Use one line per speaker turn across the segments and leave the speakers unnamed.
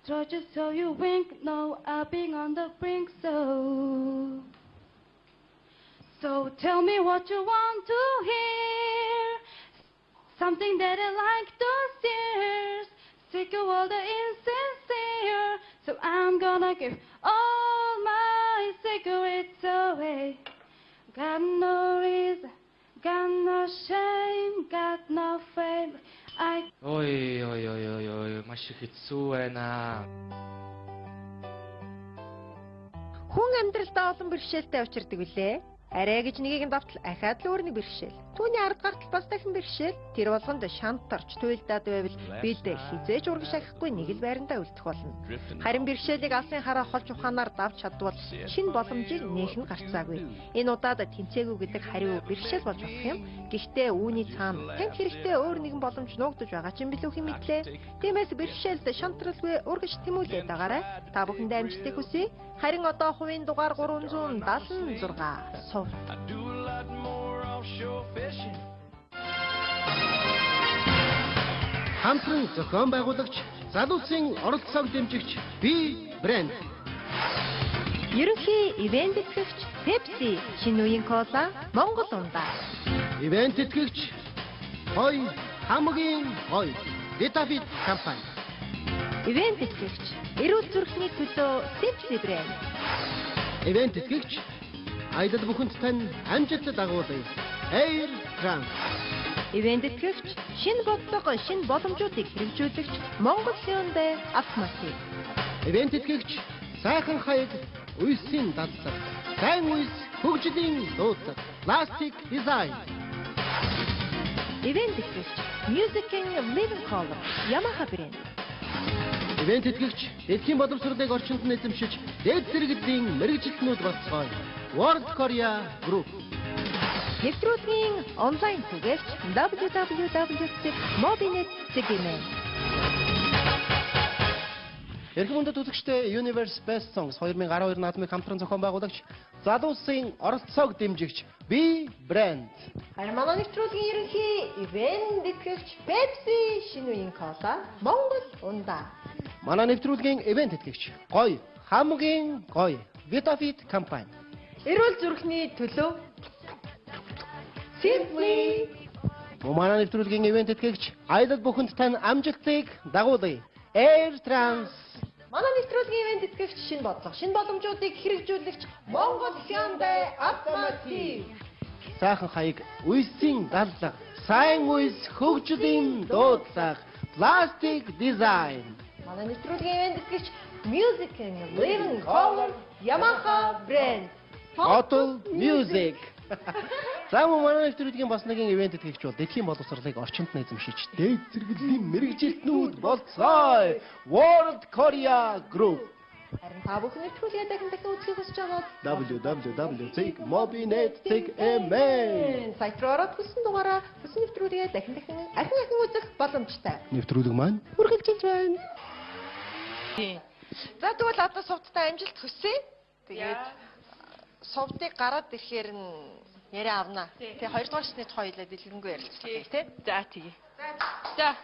throat just so you wink. No, I've been on the brink, so tell me what you want to hear. Something that I like to hear. Sick of all the insincere, so I'm gonna give all my secrets away. Got no reason, got no shame, got no fame.
Ой, маш их хэцүү байна.
Хүн амьдралдаа олон бэрхшээлтэй учирдаг үлээ. Арай гэж нэгийг нь давтал ахаад л өөр нэг бэрхшээл. Түүний ард гартал бас дахин бэрхшээл. Тэр болгонд шантарч туйлдаад байвал бид хизээж урагш ахихгүй нэг л байрандаа үлдэх болно. Харин бэрхшээлийг алсын хараа холж ухаанаар давж чадвал шинэ боломжийг нээх нь гарцаагүй. Энэ удаад тэнцээгүй гэдэг хариу бэрхшээл болж болох юм. Гэхдээ үүний цаана танд хэрэгтэй өөр нэгэн боломж нуугдаж байгаа ч юм билүү хэм мэдлээ. Тиймээс бэрхшээлд шантралгүй урагш тэмүүлээд байгаарай. Та бүхэндээ амжилтыг хүсье. Харин одоо хувийн дугаар 376 сов.
Хамтран зохион байгуулагч, залуусын оролцоог дэмжигч би брэнд.
Ерөнхий ивент этгэгч Pepsi, шинэ үеийн кола, Монгол ундаа.
Ивент этгэгч Хой хамгийн гоё Vitafit компани.
Ивент этгэгч эрүүл зүрхний төлөө Pepsi брэнд.
Ивент этгэгч Айдад бүхэнд тань амжилт дагуулъя. Air France.
Ивент этгэгч шинэ бодлого, шинэ боломжуудыг хэрэгжүүлэгч Монгол Hyundai Автоматик.
Ивент этгэгч сайхан хаяг үйсийн дадлаг. Сайн үйс хөгжлийн дуудлага. Plastic design.
Ивент этгэгч Music and Living Color Yamaha брэнд.
Ивент этгэгч дэлхийн боловсролыг орчинд нь эзэмшиж, дэд зэрэгэдлийн мэрэгжилтнүүд болцгооё. World Korea Group.
Нэвтрүүлгийн онлайн түгээгч www.mobinet.cg-ийн.
Эрхэм хүндэт үзэгчдээ Universe Best Songs 2012 наадмыг хамтран зохион байгуулагч, залуусын оролцоог дэмжигч би брэнд.
Харин манай нэвтрүүлгийн ерөнхий ивент этгэгч Pepsi, шинэ үеийн кола, Монгол ундаа.
Манай нэвтрүүлгийн ивент этгэгч гоё, хамгийн гоё Vitafit компани.
Эрүүл зүрхний төлөө Simply.
Манай нэвтрүүлгийн ивент этгэгч Айдад бүхэнд тань амжилтыг дагуулъя. Air France.
Манай нэвтрүүлгийн ивент этгэгч шинэ бодлого, шинэ боломжуудыг хэрэгжүүлэгч Монгол Hyundai Автоматик.
Сайхан хаяг үйсийн дадлага, сайн үйс хөгжлийн дуудлага, Plastic design.
Манай нэвтрүүлгийн ивент этгэгч Music and Living Color Yamaha брэнд.
Total Music. Замун манай нэвтрүүлгийн бас нэгэн ивент этгэгч бол дэлхийн боловсролыг орчинд нь эзэмшиж, дэд зэрэглэлийн мэрэгжилтнүүд болцгооё. World Korea Group.
Харин та бүхэн нэвтрүүлгээ дахин үзэх хүсэж байгаа
www.mobinet.cg
сайт руу ороод хүссэн дугаараа хүссэн нэвтрүүлгээ дахин үзэх боломжтой.
Нэвтрүүлэг маань үргэлжилж байна.
За тэгвэл одоо сувдтай амжилт хүсье. Тэгээд сувдыг гараад ирэхээр нь яриа авна. Тэгээ хоёрдугаар шатны тухай хэлээд дэлгэнгүй ярилцлаа тий.
За тэгье. За.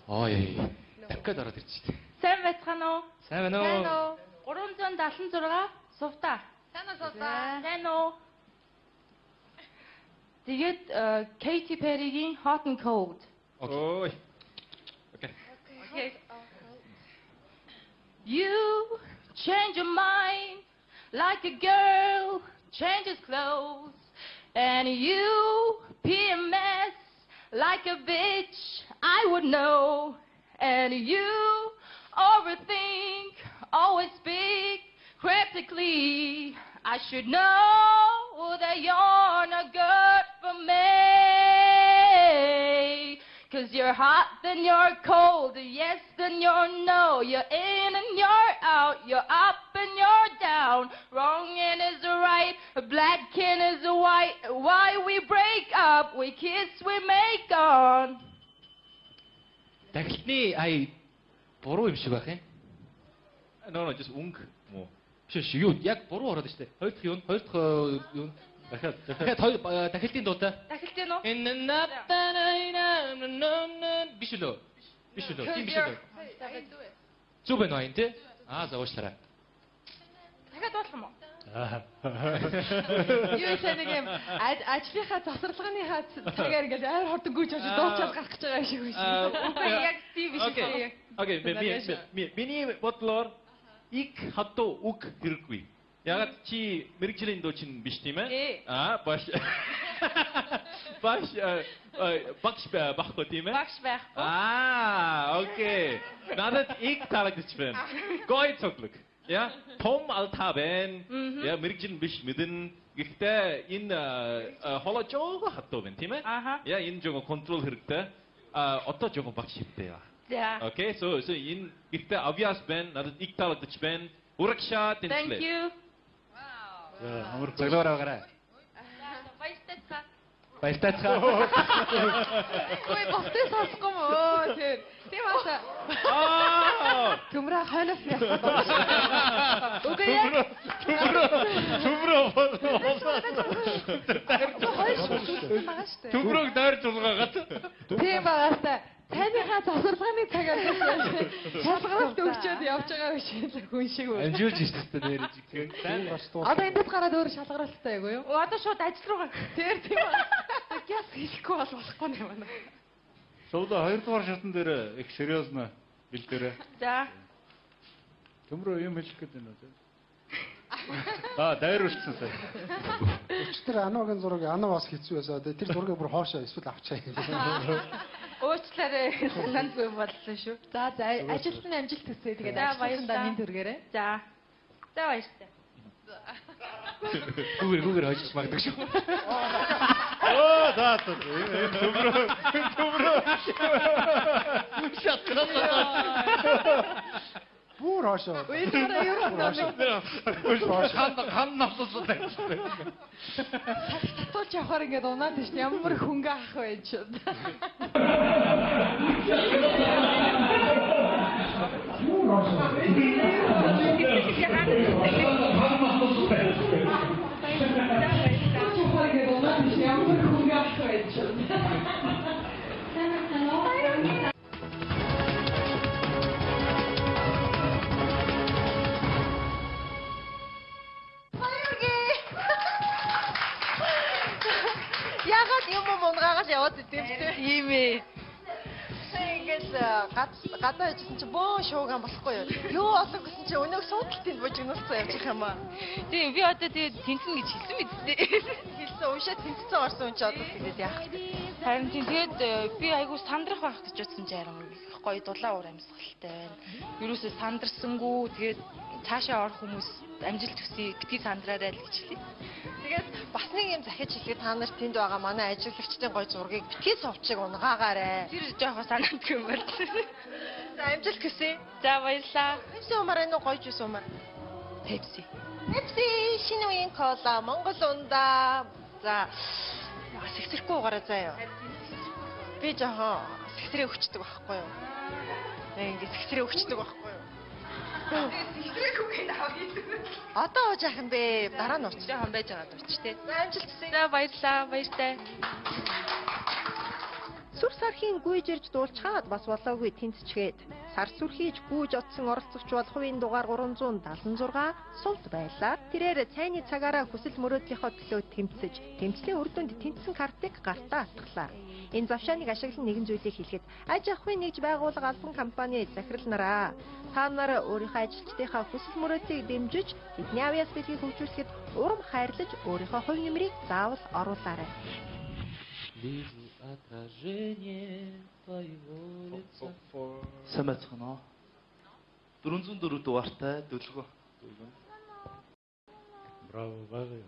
Ой, дахиад ороод ирчихлээ.
Сайн байцгаана уу?
Сайн байна уу?
376 сувта.
Сайн уу сувта?
Сайн уу? Тэгээд Katy Perry-гийн Hot and Cold.
Ой. Окей.
You change your mind like a girl changes clothes, and you PMS like a bitch I would know, and you overthink, always speak cryptically. I should know that you're not good for me. 'Cause you're hot, then you're cold, yes, then you're no. You're in and you're out, you're up and you're down. Wrong and is right, black and is white. Why we break up, we kiss, we make on.
Дахилтны ай буруу юм шиг байх юм. No, just өнгө муу. Биш юу, яг буруу ороод штэ. Хоёр дахь юу? Хоёр дахь юу? Дахиад дахилтын дуутай.
Дахилтын уу?
Биш үү? Биш үү? Тийм биш үү? Зүг байна уу энэ? За уушлаарай.
Дахиад болох юм уу?
Юу ч нэг юм ажлынхаа завсарлагынхаа цагаар ингээл амар хордог гүйж очиж дуучаад гарах гэж байгаа юм шиг биш.
Үгүй яг тийм биш үү?
Окей, миний бодлоор их хатуу үг хэрэггүй. Ягаад чи мэрэгжлийн дуу чинь биш тийм ээ? Баш. Багш байхгүй тийм ээ?
Багш байхгүй.
Окей. Надад их таалагдчих байна. Гой цоглог. Я том алта байна. Я мэрэгжил биш мэдэн. Гэхдээ энэ холоо жоо хатуу байна тийм ээ? Я энэ жоо контрол хэрэгтэй. Одоо жоо багш хэрэгтэй яа.
За.
Окей, so энэ гэхдээ obvious байна. Надад их таалагдчих байна. Урагшаа тэнцлээ.
Thank you.
Амар зөвлөөр байгаарай. Баяртайцгаа.
Ой, бохтой сонсохгүй юм уу? Тийм аашаа. Төмрөө хойноос нь явах. Үгүй яг.
Төмрөөг дайр зулгаагаад.
Тийм багастай. Тайныхаа завсарлагын цагаар шалгаруулт өгчөөд явж байгаа биш хүн шиг үү.
Амжуулж ирсэн нэрэж гэх.
Одоо эндээс гараад өөр шалгаруулттай ягүй юу?
Одоо шууд ажил руугаа.
Тийм аа. Гяс хийхгүй болохгүй юм байна.
Шоудо 2 дугаар шатн дээр их сериозно бэлдээрээ.
За.
Төмрөө юм хэлэх гээд байна үү? Дайр үлдсэн сая.
Өчтөр Аногийн зураг Ано бас хэцүү байсан. Тэр зургийг бүр хоошоо эсвэл авчаа юм.
Уучлаарай. Санд зүй бодлоо шүү. За ажилтны амжилт төсөө. Тэгээд ажлынхаа минь төргээрээ.
За. За баяртай.
Гүүгээр хожиж магдаг шүү.
За. Төмрөө.
Бүр хоошоо.
Уйлаараа юу
Хан навсуулсан байх.
татуулж явахаар ингээд унаад тийш ямар хөнгө ах вэ ч. Ягаад юм мунгаагаад яваад идэв тийм ээ. Ингээд гадаа ижсэн чи бөө шуугаан болохгүй юу? Юу олон гэсэн чи өнөөг суудлтын бужигнуулсан явж байгаа юм аа.
Тийм би одоо тэгээд тэнцэн гэж хэлсэн биз дээ.
Хэлсэн уушаа тэнцсэн орсон юм чи одоо тэгээд яах вэ?
Харин тийм тэгээд би айгуу сандрах байх гэж бодсон чи харин гоё дулаан уур амьсгалтай байна. Юурээсээ сандарсангүй тэгээд цаашаа орох хүмүүс амжилт хүсье гэдгийг сандраарай л гэж хэлээ.
Тэгээд бас нэг юм захиж хэлгээд та нар тэнд байгаа манай ажиглагчдын гоё зургийг битгий сувчиг унгаагаарэ.
Тэр жоохон санаандгүй юм байна.
За амжилт хүсье.
За баярлаа.
Пепси умаар энэ гоё жуус умаар.
Пепси.
Пепси шинэ үеийн кола Монгол ундаа. За сэгсэрэхгүй угаараа заа юу. Би жоохон сэгсрээ өгчдөг байхгүй юу? Ингээ сэгсрээ өгчдөг байхгүй юу? Сэгсрээгүй авах гэдэг. Одоо ууж яах юм бэ? Дараа нь ууч.
Жоохон байж байгаа дууч те.
За амжилт хүсье.
За баярлаа. Баяртай.
Сүр сархийн гүйж ирж дуулчаад бас болоогүй тэнцчгээд сар сүрхийж гүйж отсон оролцогч бол хувийн дугаар 376 сувд байлаа. Тэрээр цайны цагаараа хүсэл мөрөөдлийнхөө төлөө тэмцэж, тэмцлийн үр дүнд тэнцсэн картыг гартаа атгалаа. Энэ завшааныг ашиглан нэгэн зүйлийг хэлэхэд аж ахуйн нэгж байгууллага албан компани захирал нараа та нар өөрийнхөө ажилчдынхаа хүсэл мөрөөдлийг дэмжиж эдний авьяас бэлгийг хөгжүүлэхэд урам хайрлаж өөрийнхөө хувь нэмрийг заавал оруулаарай.
Отражение твоего лица. Самацхано. 404 дугаартай дүлгөө.
Браво, багы.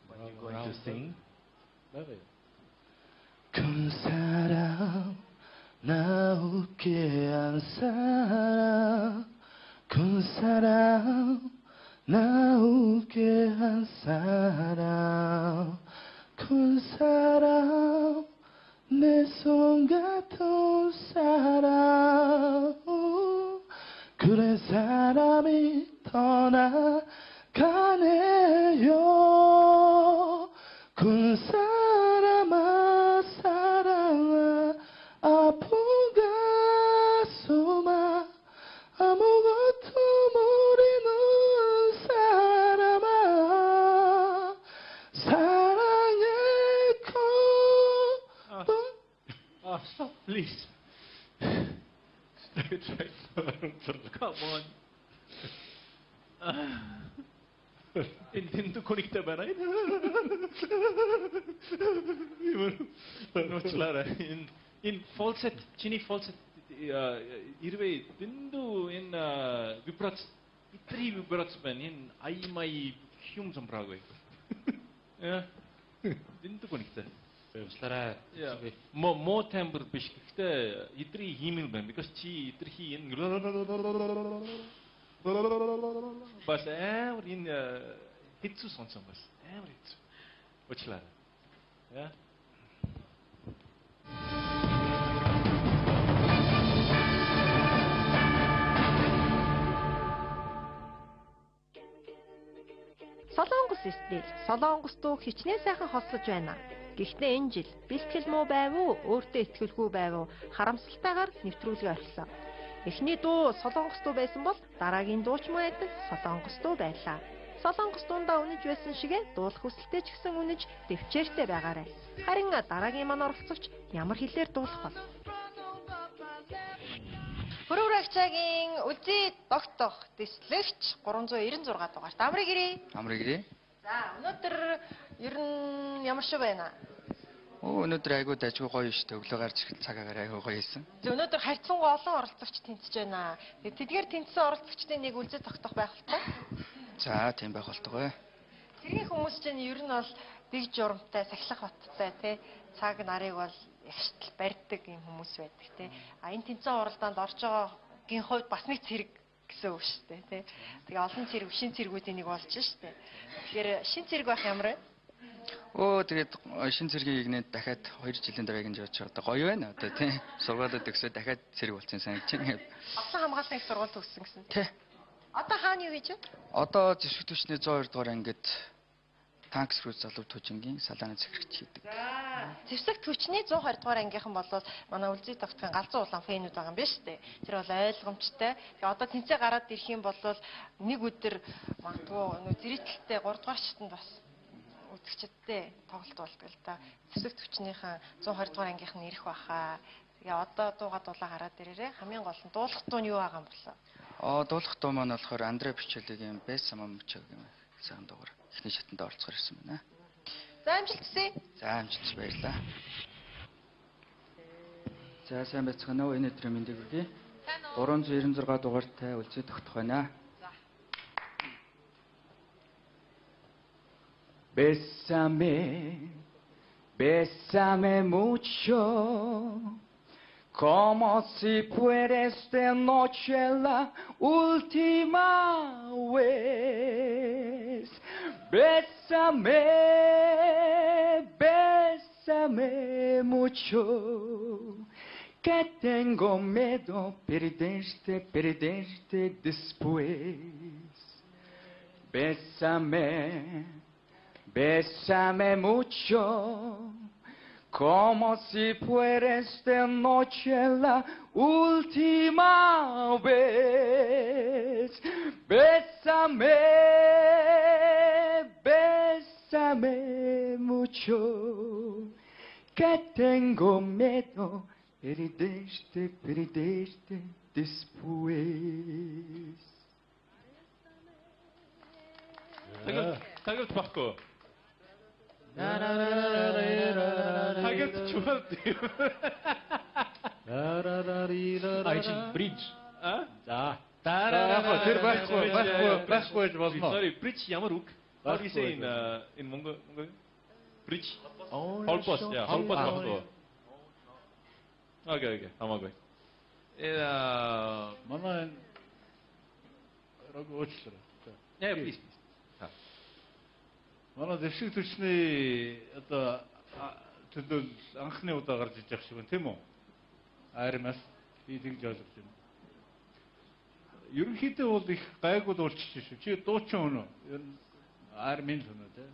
What are you going to sing?
Багы.
큰 사람 나오게 한 사람 큰 사람 나오게 한 사람 큰 사람 내 손 같은 사람 그래 사람이 떠나가네요 큰 사람아 사랑아 아픈가
please. Come on. Интэнт конекта байна. Ночлаараа энэ falset чиний falset ирвэ дэндүү энэ вибрац итри вибрац байна. Энэ аймай хүм замбраагүй. Яа. Дэндүү конекта.
Уучлаарай.
Мо тембр биш гэхдээ итри хиймэл байна. Because чи итри хий энэ бас амар энэ хэцүү сонсон бас амар хэцүү. Уучлаарай. Яа.
Солонгос стил. Солонгос дуу хичнээн сайхан хослож байна. Гэхдээ энэ жил бэлтгэл муу байв уу, өөртөө итгэлгүй байв уу, харамсалтайгаар нэвтрүүлгээ орхисон. Эхний дуу Солонгос дуу байсан бол дараагийн дуу ч мөн адил Солонгос дуу байлаа. Солонгос дуундаа үнэж байсан шигэ дуулах хүсэлтэй ч гэсэн үнэж дэвчээртэй байгаарай. Харин дараагийн маань оролцогч ямар хэлээр дуулах вэ? Хөрөөрөгчагийн үлзий догтох дэслэгч 396 дугаарт амрыг ирээ.
Амрыг ирээ.
За өнөөдөр ер нь ямар шиг байна?
Өнөөдөр айгуу дайггүй гоё шүү дээ. Өглөө гарч ирэх цагаагаар айгуу гоё хийсэн.
Өнөөдөр харьцангуй олон оролцогч тэнцэж байна. Тэдгээр тэнцсэн оролцогчдын нэг үлзий тогтох байх болтой.
За тийм байх болтугай.
Тэргийн хүмүүс чинь ер нь бол дэг журамтай, сахилах баттай тий. Цаг нарыг бол ягштал барьдаг юм хүмүүс байдаг тий. Энэ тэнцэн оролдоонд орж байгаагийн хувьд бас нэг цэрэг гэсэн үг шүү дээ тий. Тэгээ олон цэрэг, шин цэргүүдийн нэг болж шүү дээ. Тэгэхээр шин цэрэг байх ямар вэ?
Тэгээд шин цэргийн игнэд дахиад 2 жилийн дараа ингэж явж байгаа. Гоё байна одоо тий. Сургуулиуд өгсөө дахиад цэрэг болсон санагдаж байна.
Олон хамгаалалтын сургууль төгссөн гэсэн.
Тий.
Одоо хаана юу хийж байна?
Одоо зэвсэг түвшний 102 дугаар ангид танкс руу залуу төжингийн салааны захирагч хийдэг.
За, зэвсэг түвшний 120 дугаар ангийнхан болвол манай үлзий тогтохын галзуу улаан фэнүүд байгаа юм байна шүү дээ. Тэр бол ойлгомжтой. Тэгээ одоо тэнцээ гараад ирэх юм бол нэг өдөр магадгүй нөө зэрэгтэлтэй 3 дугаар шатанд бас үзэгчдтэй тоглолт болдог л да. Зэвсэг түвшнийхэн 120 дугаар ангийнхан ирэх баха. Тэгээ одоо дууга дуулаа гараад ирээрээ. Хамгийн гол нь дуулах дуу нь юу байгаа юм болоо?
Дуулах дуу маань болохоор Андре Бичэлийн Бэс самам мөчөг юм. Сайн дуугар. Эхний шатанд оролцохоор ирсэн байна.
За амжилт хүсье.
За амжилт баярлаа. За сайн байцгаана уу? Энэ өдрийн мэндийг хүргэе. 396 дугаартай үлзий тогтох байна. Bésame, bésame mucho, como si fuera esta noche la última vez. Bésame, bésame mucho, que tengo miedo perderte después. Bésame. Bésame mucho, como si fuera esta noche la última vez. Bésame, bésame mucho, que tengo miedo perderte después.
타격 바꿔. 타격 좋았대요.
아이진 브릿지.
아?
자.
Sorry,
Sorry.
bridge ямар үг? How do you say in Mongol? Bridge. Holpost, yeah, holpost 바꿔. Okay, хамаагүй.
манай уучлаарай.
Yeah, please.
Манай зэвсэг түвшний одоо төлөөл анхны удаа гарч иж явах шиг байна, тийм үү? Аримас би тэгж ойлгож байна. Ерөнхийдөө бол их гайгүй дуулчих шүү. Чи дуучин өнөө. Ер нь армин өнөө тий.